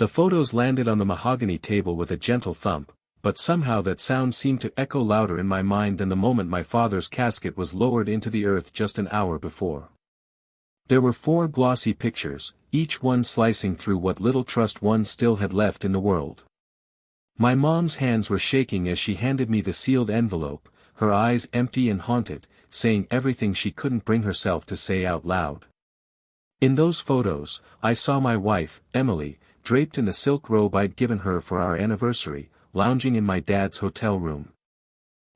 The photos landed on the mahogany table with a gentle thump, but somehow that sound seemed to echo louder in my mind than the moment my father's casket was lowered into the earth just an hour before. There were 4 glossy pictures, each one slicing through what little trust one still had left in the world. My mom's hands were shaking as she handed me the sealed envelope, her eyes empty and haunted, saying everything she couldn't bring herself to say out loud. In those photos, I saw my wife, Emily, draped in the silk robe I'd given her for our anniversary, lounging in my dad's hotel room.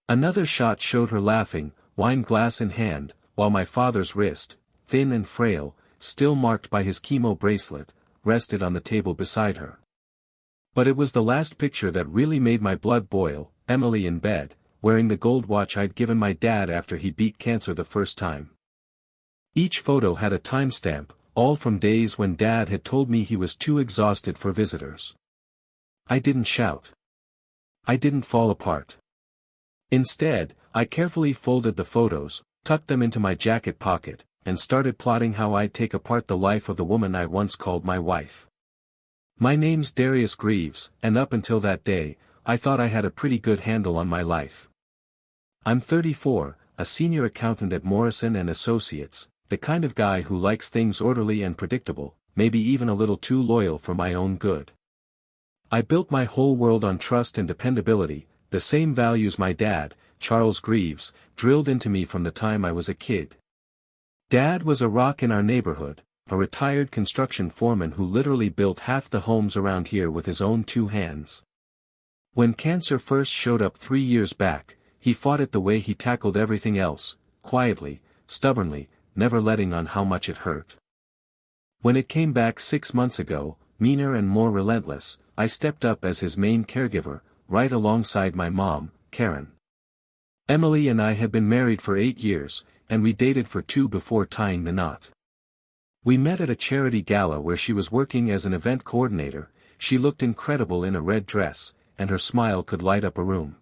Another shot showed her laughing, wine glass in hand, while my father's wrist, thin and frail, still marked by his chemo bracelet, rested on the table beside her. But it was the last picture that really made my blood boil, Emily in bed, wearing the gold watch I'd given my dad after he beat cancer the first time. Each photo had a timestamp, all from days when Dad had told me he was too exhausted for visitors. I didn't shout. I didn't fall apart. Instead, I carefully folded the photos, tucked them into my jacket pocket, and started plotting how I'd take apart the life of the woman I once called my wife. My name's Darius Greavves, and up until that day, I thought I had a pretty good handle on my life. I'm 34, a senior accountant at Morrison & Associates, the kind of guy who likes things orderly and predictable, maybe even a little too loyal for my own good. I built my whole world on trust and dependability, the same values my dad, Charles Greavves, drilled into me from the time I was a kid. Dad was a rock in our neighborhood, a retired construction foreman who literally built half the homes around here with his own 2 hands. When cancer first showed up 3 years back, he fought it the way he tackled everything else, quietly, stubbornly, never letting on how much it hurt. When it came back 6 months ago, meaner and more relentless, I stepped up as his main caregiver, right alongside my mom, Karen. Emily and I had been married for 8 years, and we dated for 2 before tying the knot. We met at a charity gala where she was working as an event coordinator. She looked incredible in a red dress, and her smile could light up a room.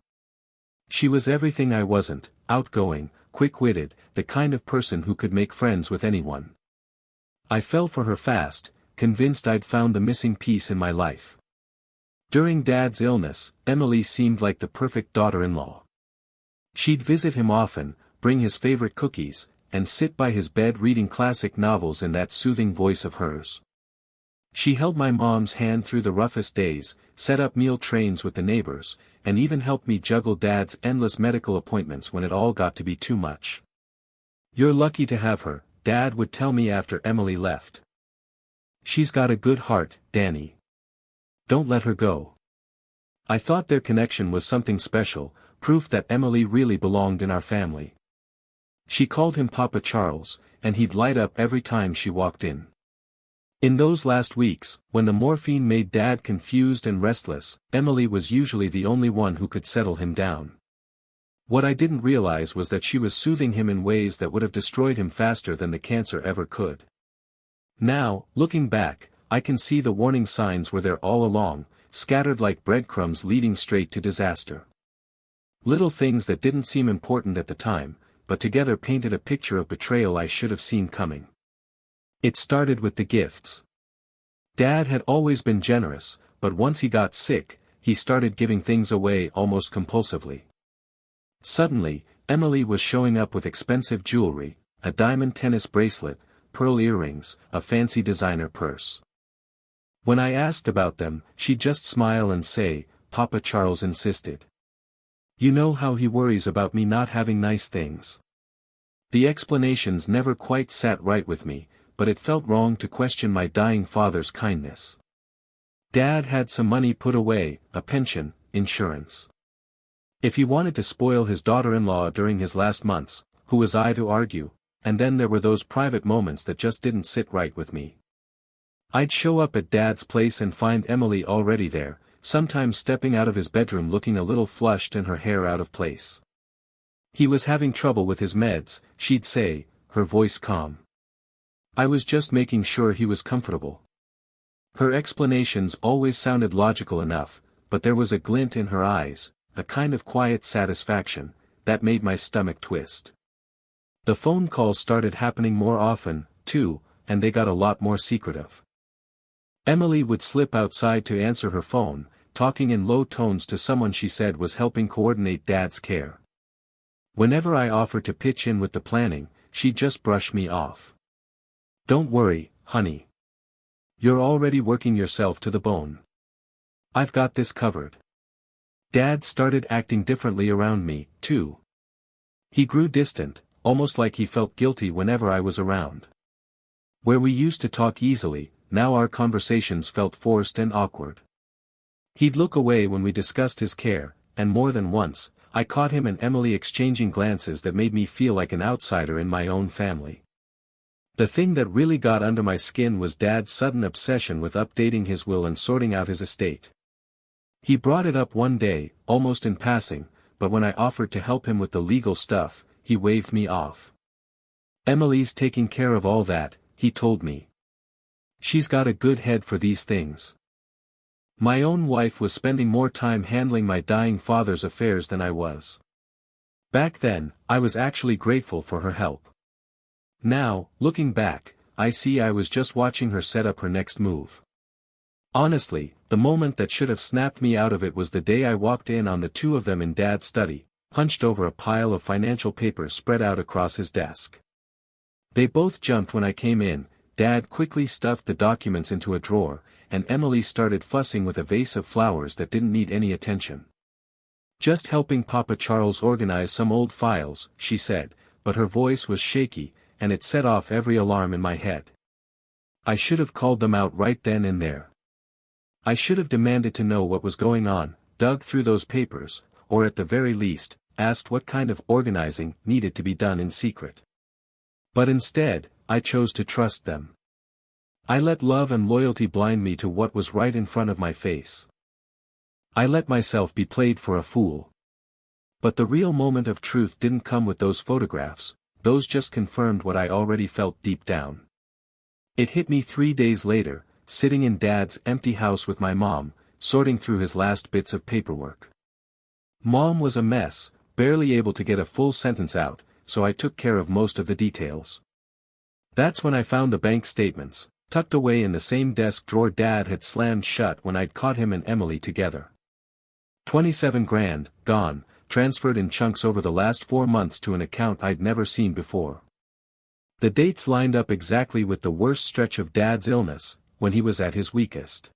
She was everything I wasn't, outgoing, quick-witted, the kind of person who could make friends with anyone. I fell for her fast, convinced I'd found the missing piece in my life. During Dad's illness, Emily seemed like the perfect daughter-in-law. She'd visit him often, bring his favorite cookies, and sit by his bed reading classic novels in that soothing voice of hers. She held my mom's hand through the roughest days, set up meal trains with the neighbors, and even helped me juggle Dad's endless medical appointments when it all got to be too much. "You're lucky to have her," Dad would tell me after Emily left. "She's got a good heart, Danny. Don't let her go." I thought their connection was something special, proof that Emily really belonged in our family. She called him Papa Charles, and he'd light up every time she walked in. In those last weeks, when the morphine made Dad confused and restless, Emily was usually the only one who could settle him down. What I didn't realize was that she was soothing him in ways that would have destroyed him faster than the cancer ever could. Now, looking back, I can see the warning signs were there all along, scattered like breadcrumbs leading straight to disaster. Little things that didn't seem important at the time, but together painted a picture of betrayal I should have seen coming. It started with the gifts. Dad had always been generous, but once he got sick, he started giving things away almost compulsively. Suddenly, Emily was showing up with expensive jewelry, a diamond tennis bracelet, pearl earrings, a fancy designer purse. When I asked about them, she'd just smile and say, "Papa Charles insisted. You know how he worries about me not having nice things." The explanations never quite sat right with me, but it felt wrong to question my dying father's kindness. Dad had some money put away, a pension, insurance. If he wanted to spoil his daughter-in-law during his last months, who was I to argue? And then there were those private moments that just didn't sit right with me. I'd show up at Dad's place and find Emily already there, sometimes stepping out of his bedroom looking a little flushed and her hair out of place. "He was having trouble with his meds," she'd say, her voice calm. "I was just making sure he was comfortable." Her explanations always sounded logical enough, but there was a glint in her eyes, a kind of quiet satisfaction, that made my stomach twist. The phone calls started happening more often, too, and they got a lot more secretive. Emily would slip outside to answer her phone, talking in low tones to someone she said was helping coordinate Dad's care. Whenever I offered to pitch in with the planning, she'd just brush me off. "Don't worry, honey. You're already working yourself to the bone. I've got this covered." Dad started acting differently around me, too. He grew distant, almost like he felt guilty whenever I was around. Where we used to talk easily, now our conversations felt forced and awkward. He'd look away when we discussed his care, and more than once, I caught him and Emily exchanging glances that made me feel like an outsider in my own family. The thing that really got under my skin was Dad's sudden obsession with updating his will and sorting out his estate. He brought it up one day, almost in passing, but when I offered to help him with the legal stuff, he waved me off. "Emily's taking care of all that," he told me. "She's got a good head for these things." My own wife was spending more time handling my dying father's affairs than I was. Back then, I was actually grateful for her help. Now, looking back, I see I was just watching her set up her next move. Honestly, the moment that should have snapped me out of it was the day I walked in on the two of them in Dad's study, hunched over a pile of financial papers spread out across his desk. They both jumped when I came in. Dad quickly stuffed the documents into a drawer, and Emily started fussing with a vase of flowers that didn't need any attention. "Just helping Papa Charles organize some old files," she said, but her voice was shaky, and it set off every alarm in my head. I should have called them out right then and there. I should have demanded to know what was going on, dug through those papers, or at the very least, asked what kind of organizing needed to be done in secret. But instead, I chose to trust them. I let love and loyalty blind me to what was right in front of my face. I let myself be played for a fool. But the real moment of truth didn't come with those photographs, those just confirmed what I already felt deep down. It hit me 3 days later, sitting in Dad's empty house with my mom, sorting through his last bits of paperwork. Mom was a mess, barely able to get a full sentence out, so I took care of most of the details. That's when I found the bank statements, tucked away in the same desk drawer Dad had slammed shut when I'd caught him and Emily together. 27 grand, gone, transferred in chunks over the last 4 months to an account I'd never seen before. The dates lined up exactly with the worst stretch of Dad's illness, when he was at his weakest.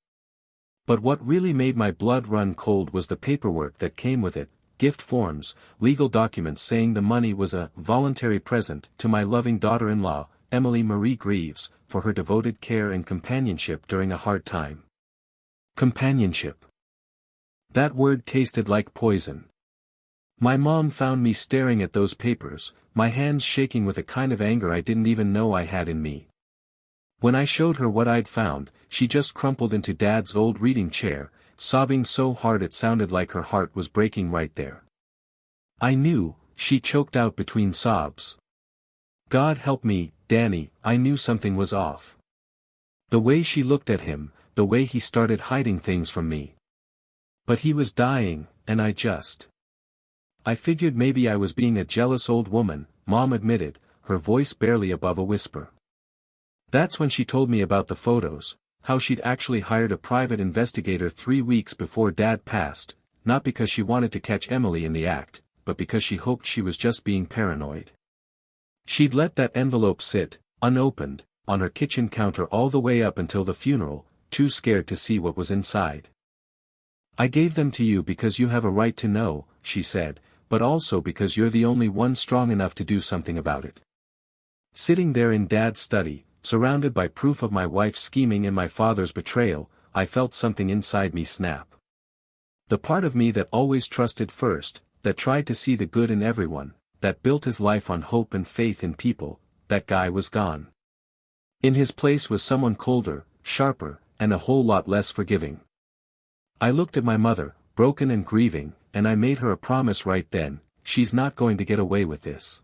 But what really made my blood run cold was the paperwork that came with it, gift forms, legal documents saying the money was a voluntary present to my loving daughter-in-law, Emily Marie Greavves, for her devoted care and companionship during a hard time. Companionship. That word tasted like poison. My mom found me staring at those papers, my hands shaking with a kind of anger I didn't even know I had in me. When I showed her what I'd found, she just crumpled into Dad's old reading chair, sobbing so hard it sounded like her heart was breaking right there. "I knew," she choked out between sobs. "God help me, Danny, I knew something was off." The way she looked at him, the way he started hiding things from me. But he was dying, and I figured maybe I was being a jealous old woman, Mom admitted, her voice barely above a whisper. That's when she told me about the photos, how she'd actually hired a private investigator 3 weeks before Dad passed, not because she wanted to catch Emily in the act, but because she hoped she was just being paranoid. She'd let that envelope sit, unopened, on her kitchen counter all the way up until the funeral, too scared to see what was inside. "I gave them to you because you have a right to know," she said, "but also because you're the only one strong enough to do something about it." Sitting there in Dad's study, surrounded by proof of my wife's scheming and my father's betrayal, I felt something inside me snap. The part of me that always trusted first, that tried to see the good in everyone, that built his life on hope and faith in people, that guy was gone. In his place was someone colder, sharper, and a whole lot less forgiving. I looked at my mother, broken and grieving, and I made her a promise right then: she's not going to get away with this.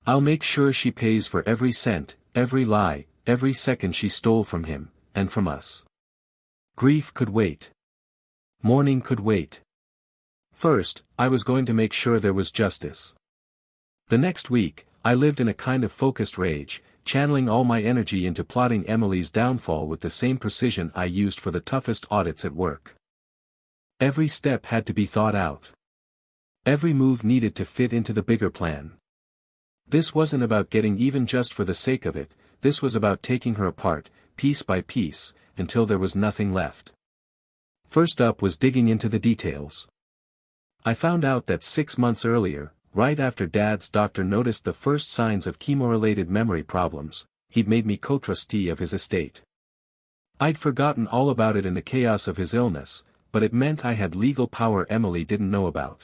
I'll make sure she pays for every cent, every lie, every second she stole from him, and from us. Grief could wait. Mourning could wait. First, I was going to make sure there was justice. The next week, I lived in a kind of focused rage, channeling all my energy into plotting Emily's downfall with the same precision I used for the toughest audits at work. Every step had to be thought out. Every move needed to fit into the bigger plan. This wasn't about getting even just for the sake of it, this was about taking her apart, piece by piece, until there was nothing left. First up was digging into the details. I found out that 6 months earlier, right after Dad's doctor noticed the first signs of chemo-related memory problems, he'd made me co-trustee of his estate. I'd forgotten all about it in the chaos of his illness, but it meant I had legal power Emily didn't know about.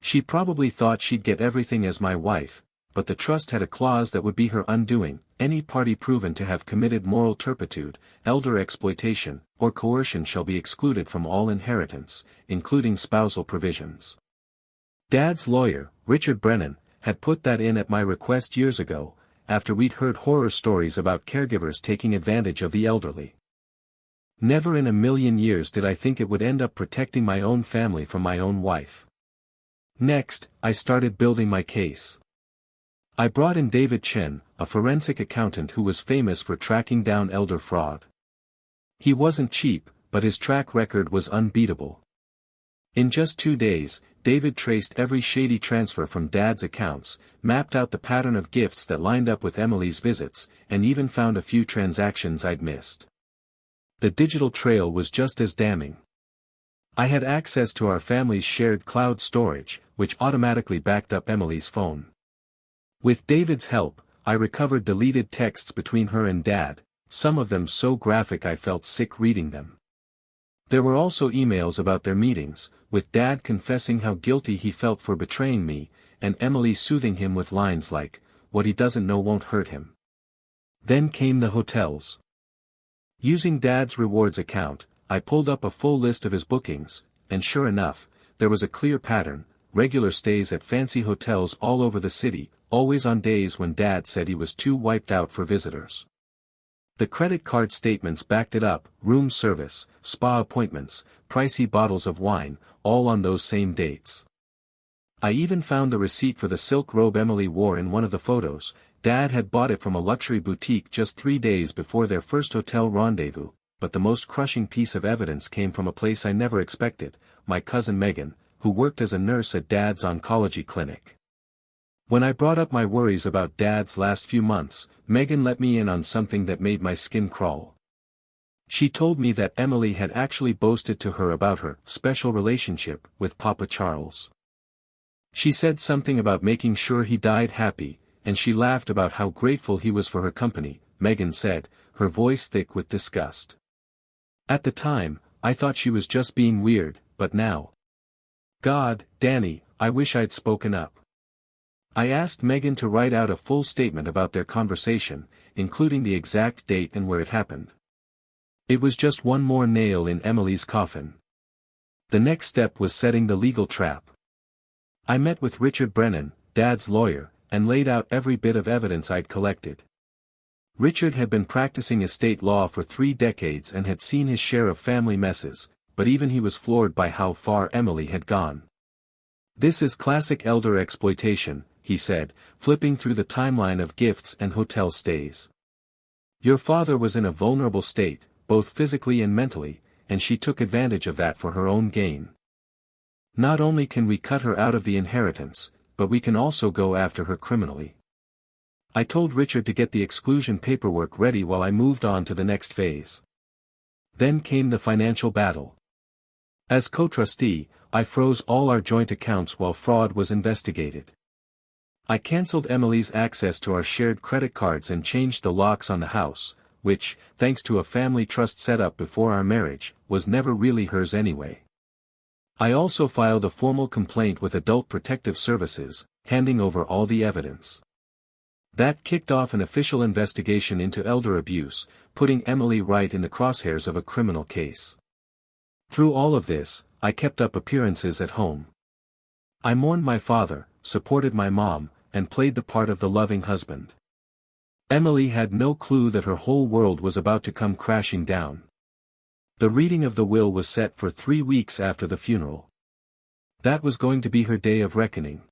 She probably thought she'd get everything as my wife, but the trust had a clause that would be her undoing: any party proven to have committed moral turpitude, elder exploitation, or coercion shall be excluded from all inheritance, including spousal provisions. Dad's lawyer, Richard Brennan, had put that in at my request years ago, after we'd heard horror stories about caregivers taking advantage of the elderly. Never in a million years did I think it would end up protecting my own family from my own wife. Next, I started building my case. I brought in David Chen, a forensic accountant who was famous for tracking down elder fraud. He wasn't cheap, but his track record was unbeatable. In just 2 days, David traced every shady transfer from Dad's accounts, mapped out the pattern of gifts that lined up with Emily's visits, and even found a few transactions I'd missed. The digital trail was just as damning. I had access to our family's shared cloud storage, which automatically backed up Emily's phone. With David's help, I recovered deleted texts between her and Dad, some of them so graphic I felt sick reading them. There were also emails about their meetings, with Dad confessing how guilty he felt for betraying me, and Emily soothing him with lines like, "What he doesn't know won't hurt him." Then came the hotels. Using Dad's rewards account, I pulled up a full list of his bookings, and sure enough, there was a clear pattern: regular stays at fancy hotels all over the city, always on days when Dad said he was too wiped out for visitors. The credit card statements backed it up: room service, spa appointments, pricey bottles of wine, all on those same dates. I even found the receipt for the silk robe Emily wore in one of the photos. Dad had bought it from a luxury boutique just 3 days before their first hotel rendezvous, but the most crushing piece of evidence came from a place I never expected: my cousin Megan, who worked as a nurse at Dad's oncology clinic. When I brought up my worries about Dad's last few months, Megan let me in on something that made my skin crawl. She told me that Emily had actually boasted to her about her special relationship with Papa Charles. She said something about making sure he died happy, and she laughed about how grateful he was for her company, Megan said, her voice thick with disgust. At the time, I thought she was just being weird, but now. God, Danny, I wish I'd spoken up. I asked Megan to write out a full statement about their conversation, including the exact date and where it happened. It was just one more nail in Emily's coffin. The next step was setting the legal trap. I met with Richard Brennan, Dad's lawyer, and laid out every bit of evidence I'd collected. Richard had been practicing estate law for 3 decades and had seen his share of family messes, but even he was floored by how far Emily had gone. "This is classic elder exploitation," he said, flipping through the timeline of gifts and hotel stays. "Your father was in a vulnerable state, both physically and mentally, and she took advantage of that for her own gain. Not only can we cut her out of the inheritance, but we can also go after her criminally." I told Richard to get the exclusion paperwork ready while I moved on to the next phase. Then came the financial battle. As co-trustee, I froze all our joint accounts while fraud was investigated. I cancelled Emily's access to our shared credit cards and changed the locks on the house, which, thanks to a family trust set up before our marriage, was never really hers anyway. I also filed a formal complaint with Adult Protective Services, handing over all the evidence. That kicked off an official investigation into elder abuse, putting Emily right in the crosshairs of a criminal case. Through all of this, I kept up appearances at home. I mourned my father, supported my mom, and played the part of the loving husband. Emily had no clue that her whole world was about to come crashing down. The reading of the will was set for 3 weeks after the funeral. That was going to be her day of reckoning.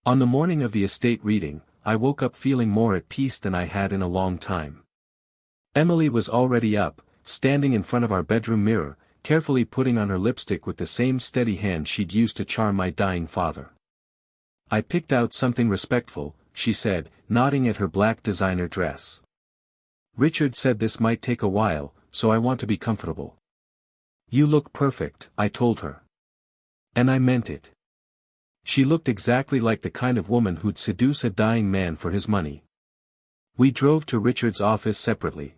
On the morning of the estate reading, I woke up feeling more at peace than I had in a long time. Emily was already up, standing in front of our bedroom mirror, carefully putting on her lipstick with the same steady hand she'd used to charm my dying father. "I picked out something respectful," she said, nodding at her black designer dress. "Richard said this might take a while, so I want to be comfortable." "You look perfect," I told her. And I meant it. She looked exactly like the kind of woman who'd seduce a dying man for his money. We drove to Richard's office separately.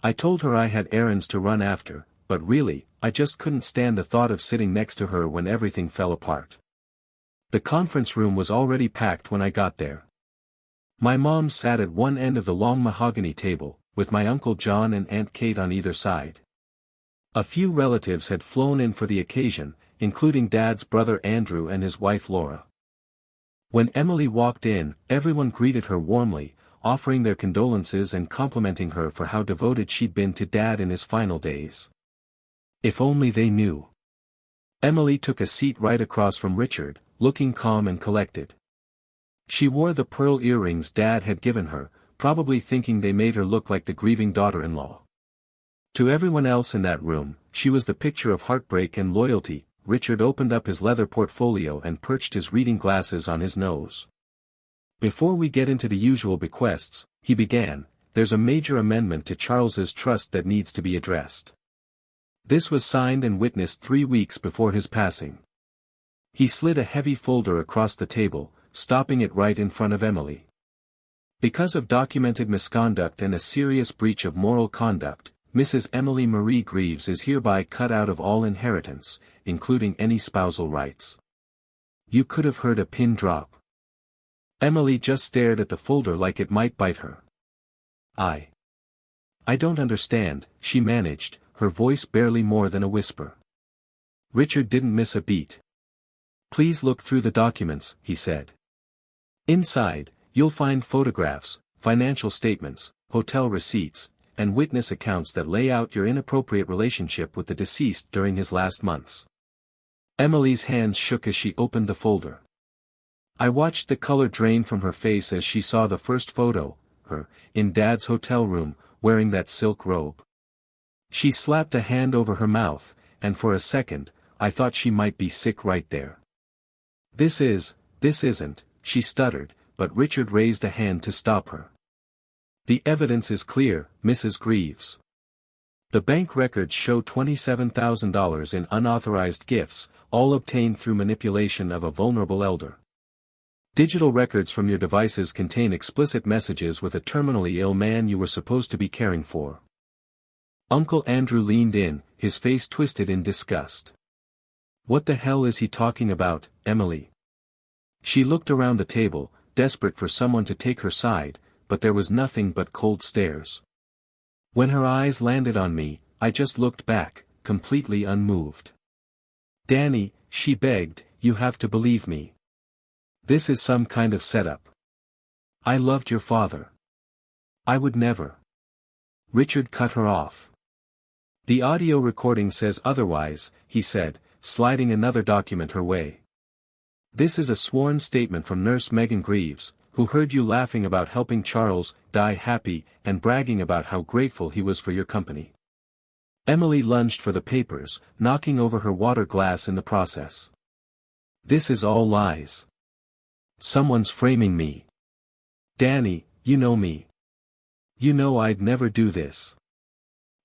I told her I had errands to run after, but really, I just couldn't stand the thought of sitting next to her when everything fell apart. The conference room was already packed when I got there. My mom sat at one end of the long mahogany table, with my Uncle John and Aunt Kate on either side. A few relatives had flown in for the occasion, including Dad's brother Andrew and his wife Laura. When Emily walked in, everyone greeted her warmly, offering their condolences and complimenting her for how devoted she'd been to Dad in his final days. If only they knew. Emily took a seat right across from Richard, looking calm and collected. She wore the pearl earrings Dad had given her, probably thinking they made her look like the grieving daughter-in-law. To everyone else in that room, she was the picture of heartbreak and loyalty. Richard opened up his leather portfolio and perched his reading glasses on his nose. "Before we get into the usual bequests," he began, "there's a major amendment to Charles's trust that needs to be addressed." This was signed and witnessed 3 weeks before his passing. He slid a heavy folder across the table, stopping it right in front of Emily. "Because of documented misconduct and a serious breach of moral conduct, Mrs. Emily Marie Greavves is hereby cut out of all inheritance, including any spousal rights." You could have heard a pin drop. Emily just stared at the folder like it might bite her. I don't understand," she managed, her voice barely more than a whisper. Richard didn't miss a beat. "Please look through the documents," he said. "Inside, you'll find photographs, financial statements, hotel receipts, and witness accounts that lay out your inappropriate relationship with the deceased during his last months." Emily's hands shook as she opened the folder. I watched the color drain from her face as she saw the first photo, her, in Dad's hotel room, wearing that silk robe. She slapped a hand over her mouth, and for a second, I thought she might be sick right there. This isn't, she stuttered, but Richard raised a hand to stop her. "The evidence is clear, Mrs. Greavves. The bank records show $27,000 in unauthorized gifts, all obtained through manipulation of a vulnerable elder. Digital records from your devices contain explicit messages with a terminally ill man you were supposed to be caring for." Uncle Andrew leaned in, his face twisted in disgust. "What the hell is he talking about, Emily?" She looked around the table, desperate for someone to take her side, but there was nothing but cold stares. When her eyes landed on me, I just looked back, completely unmoved. "Danny," she begged, "you have to believe me. This is some kind of setup. I loved your father. I would never." Richard cut her off. "The audio recording says otherwise," he said, sliding another document her way. "This is a sworn statement from Nurse Megan Greavves, who heard you laughing about helping Charles die happy and bragging about how grateful he was for your company." Emily lunged for the papers, knocking over her water glass in the process. "This is all lies. Someone's framing me. Danny, you know me. You know I'd never do this."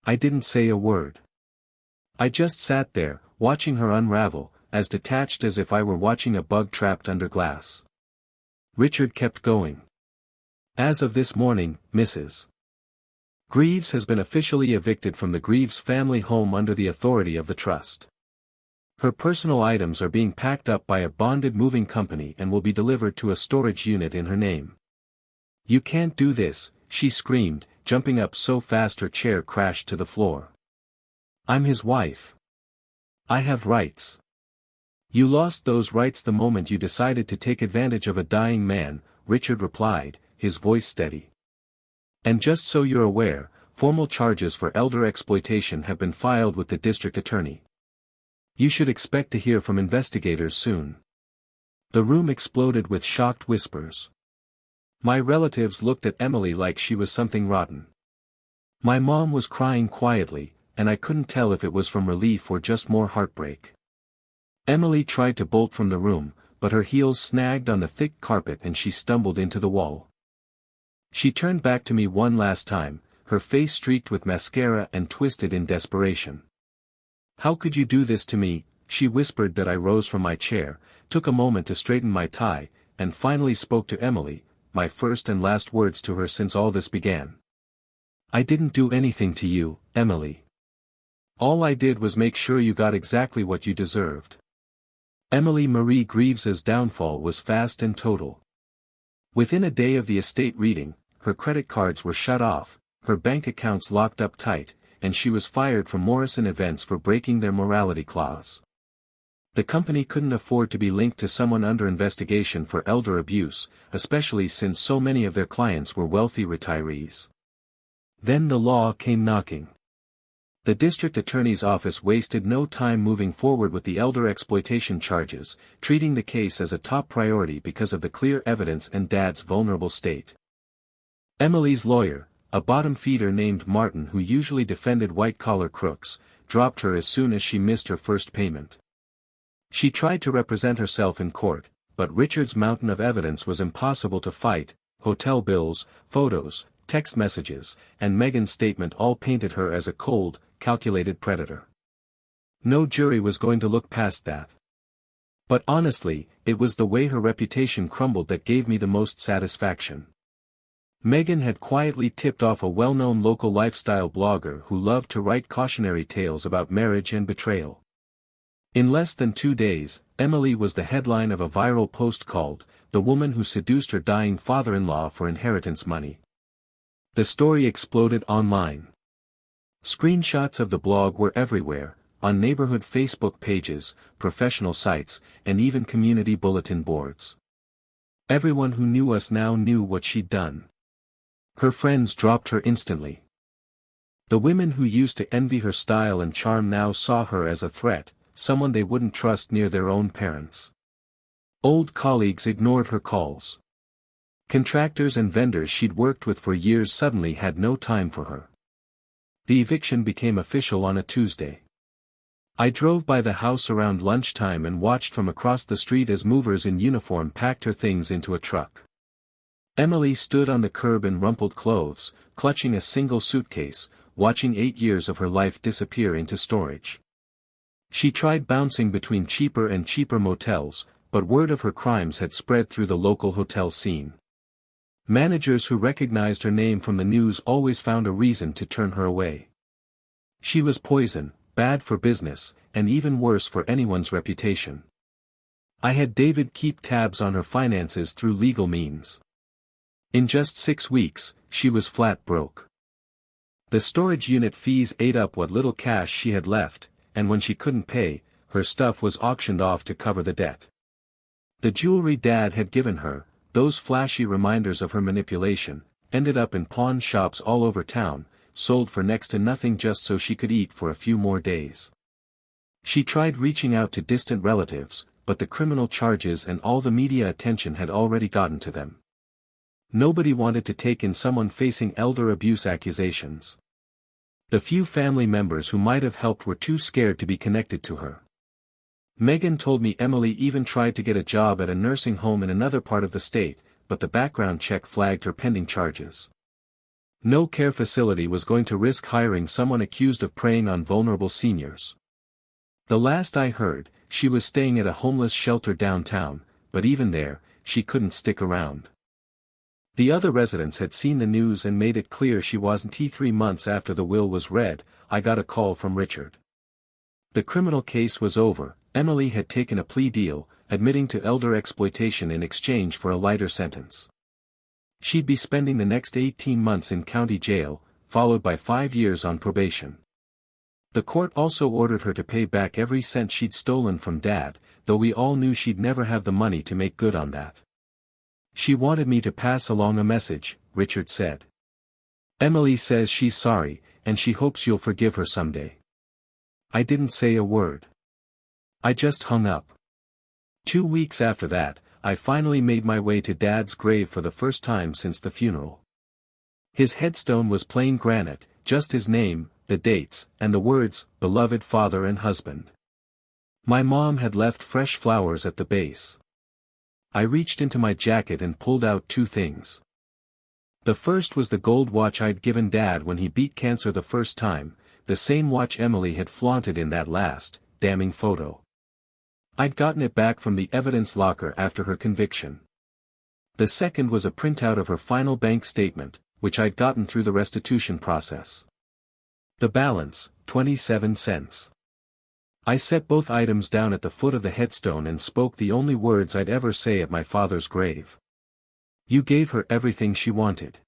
I didn't say a word. I just sat there, watching her unravel, as detached as if I were watching a bug trapped under glass. Richard kept going. "As of this morning, Mrs. Greavves has been officially evicted from the Greavves family home under the authority of the trust. Her personal items are being packed up by a bonded moving company and will be delivered to a storage unit in her name." "You can't do this," she screamed, jumping up so fast her chair crashed to the floor. "I'm his wife. I have rights." "You lost those rights the moment you decided to take advantage of a dying man," Richard replied, his voice steady. "And just so you're aware, formal charges for elder exploitation have been filed with the district attorney. You should expect to hear from investigators soon." The room exploded with shocked whispers. My relatives looked at Emily like she was something rotten. My mom was crying quietly, and I couldn't tell if it was from relief or just more heartbreak. Emily tried to bolt from the room, but her heels snagged on the thick carpet and she stumbled into the wall. She turned back to me one last time, her face streaked with mascara and twisted in desperation. "How could you do this to me?" she whispered. That I rose from my chair, took a moment to straighten my tie, and finally spoke to Emily, my first and last words to her since all this began. "I didn't do anything to you, Emily. All I did was make sure you got exactly what you deserved." Emily Marie Greaves's downfall was fast and total. Within a day of the estate reading, her credit cards were shut off, her bank accounts locked up tight, and she was fired from Morrison Events for breaking their morality clause. The company couldn't afford to be linked to someone under investigation for elder abuse, especially since so many of their clients were wealthy retirees. Then the law came knocking. The district attorney's office wasted no time moving forward with the elder exploitation charges, treating the case as a top priority because of the clear evidence and Dad's vulnerable state. Emily's lawyer, a bottom feeder named Martin who usually defended white-collar crooks, dropped her as soon as she missed her first payment. She tried to represent herself in court, but Richard's mountain of evidence was impossible to fight. Hotel bills, photos, text messages, and Megan's statement all painted her as a cold, calculated predator. No jury was going to look past that. But honestly, it was the way her reputation crumbled that gave me the most satisfaction. Megan had quietly tipped off a well-known local lifestyle blogger who loved to write cautionary tales about marriage and betrayal. In less than 2 days, Emily was the headline of a viral post called, "The Woman Who Seduced Her Dying Father-in-Law for Inheritance Money." The story exploded online. Screenshots of the blog were everywhere, on neighborhood Facebook pages, professional sites, and even community bulletin boards. Everyone who knew us now knew what she'd done. Her friends dropped her instantly. The women who used to envy her style and charm now saw her as a threat, someone they wouldn't trust near their own parents. Old colleagues ignored her calls. Contractors and vendors she'd worked with for years suddenly had no time for her. The eviction became official on a Tuesday. I drove by the house around lunchtime and watched from across the street as movers in uniform packed her things into a truck. Emily stood on the curb in rumpled clothes, clutching a single suitcase, watching 8 years of her life disappear into storage. She tried bouncing between cheaper and cheaper motels, but word of her crimes had spread through the local hotel scene. Managers who recognized her name from the news always found a reason to turn her away. She was poison, bad for business, and even worse for anyone's reputation. I had David keep tabs on her finances through legal means. In just 6 weeks, she was flat broke. The storage unit fees ate up what little cash she had left, and when she couldn't pay, her stuff was auctioned off to cover the debt. The jewelry Dad had given her, those flashy reminders of her manipulation, ended up in pawn shops all over town, sold for next to nothing just so she could eat for a few more days. She tried reaching out to distant relatives, but the criminal charges and all the media attention had already gotten to them. Nobody wanted to take in someone facing elder abuse accusations. The few family members who might have helped were too scared to be connected to her. Megan told me Emily even tried to get a job at a nursing home in another part of the state, but the background check flagged her pending charges. No care facility was going to risk hiring someone accused of preying on vulnerable seniors. The last I heard, she was staying at a homeless shelter downtown, but even there, she couldn't stick around. The other residents had seen the news and made it clear she wasn't. 3 months after the will was read, I got a call from Richard. The criminal case was over. Emily had taken a plea deal, admitting to elder exploitation in exchange for a lighter sentence. She'd be spending the next 18 months in county jail, followed by 5 years on probation. The court also ordered her to pay back every cent she'd stolen from Dad, though we all knew she'd never have the money to make good on that. "She wanted me to pass along a message," Richard said. "Emily says she's sorry, and she hopes you'll forgive her someday." I didn't say a word. I just hung up. 2 weeks after that, I finally made my way to Dad's grave for the first time since the funeral. His headstone was plain granite, just his name, the dates, and the words, beloved father and husband. My mom had left fresh flowers at the base. I reached into my jacket and pulled out two things. The first was the gold watch I'd given Dad when he beat cancer the first time, the same watch Emily had flaunted in that last, damning photo. I'd gotten it back from the evidence locker after her conviction. The second was a printout of her final bank statement, which I'd gotten through the restitution process. The balance, 27 cents. I set both items down at the foot of the headstone and spoke the only words I'd ever say at my father's grave. You gave her everything she wanted.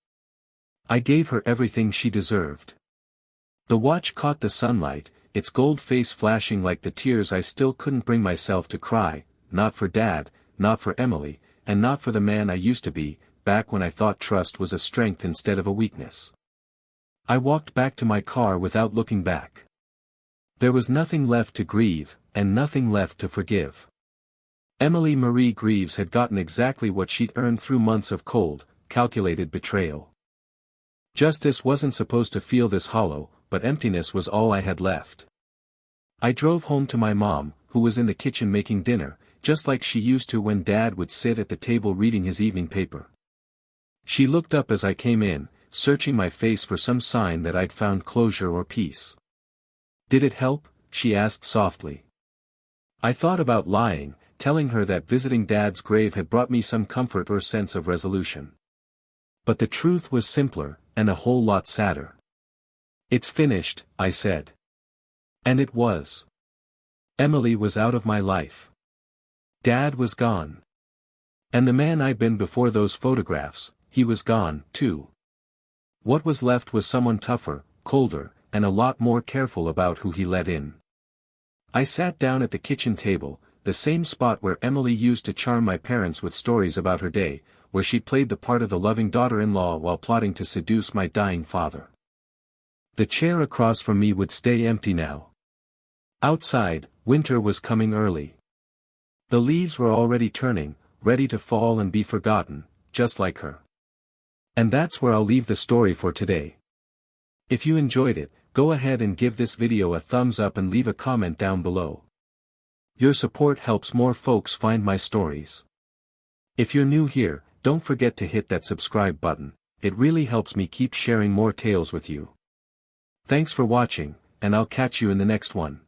I gave her everything she deserved. The watch caught the sunlight, its gold face flashing like the tears I still couldn't bring myself to cry, not for Dad, not for Emily, and not for the man I used to be, back when I thought trust was a strength instead of a weakness. I walked back to my car without looking back. There was nothing left to grieve, and nothing left to forgive. Emily Marie Greavves had gotten exactly what she'd earned through months of cold, calculated betrayal. Justice wasn't supposed to feel this hollow, but emptiness was all I had left. I drove home to my mom, who was in the kitchen making dinner, just like she used to when Dad would sit at the table reading his evening paper. She looked up as I came in, searching my face for some sign that I'd found closure or peace. Did it help? She asked softly. I thought about lying, telling her that visiting Dad's grave had brought me some comfort or sense of resolution. But the truth was simpler, and a whole lot sadder. It's finished, I said. And it was. Emily was out of my life. Dad was gone. And the man I'd been before those photographs, he was gone, too. What was left was someone tougher, colder, and a lot more careful about who he let in. I sat down at the kitchen table, the same spot where Emily used to charm my parents with stories about her day, where she played the part of the loving daughter-in-law while plotting to seduce my dying father. The chair across from me would stay empty now. Outside, winter was coming early. The leaves were already turning, ready to fall and be forgotten, just like her. And that's where I'll leave the story for today. If you enjoyed it, go ahead and give this video a thumbs up and leave a comment down below. Your support helps more folks find my stories. If you're new here, don't forget to hit that subscribe button, it really helps me keep sharing more tales with you. Thanks for watching, and I'll catch you in the next one.